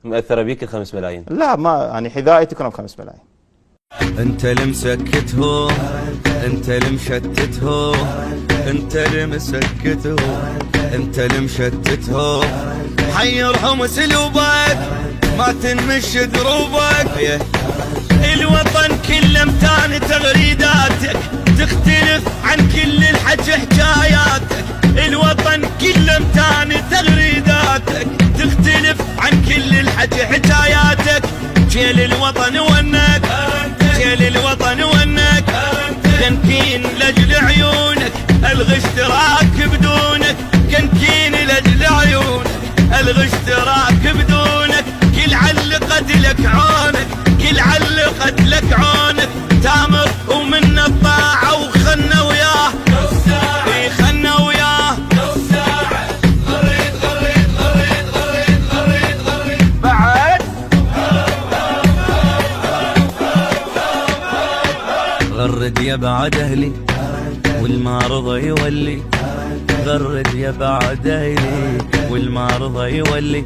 مأثرة بيك ال5 ملايين؟ لا، ما يعني حذائي تكون ب5 ملايين. انت اللي مسكته، انت اللي مشتته، انت اللي مسكته، انت اللي مشتته، حيرهم اسلوبك ما تنمش دروبك. الوطن كله متان تغريداتك تختلف عن كل الحكي حكاياتك. الوطن كله متان تغريداتك تختلف عن كل الحكي حكاياتك. جيل الوطن ونك، جيل الوطن ونك، كنكين لاجل عيونك الغي اشتراك بدونك، كنكين لاجل عيونك الغي اشتراك بدونك. كل علقت لك عونك، كل علقت لك عونك، تامر ومن الطاعة وخلنا وياه، خلنا وياه. بعد غرد يا بعد اهلي والما رضى يولي، غرد يا بعد اهلي والما رضى يولي.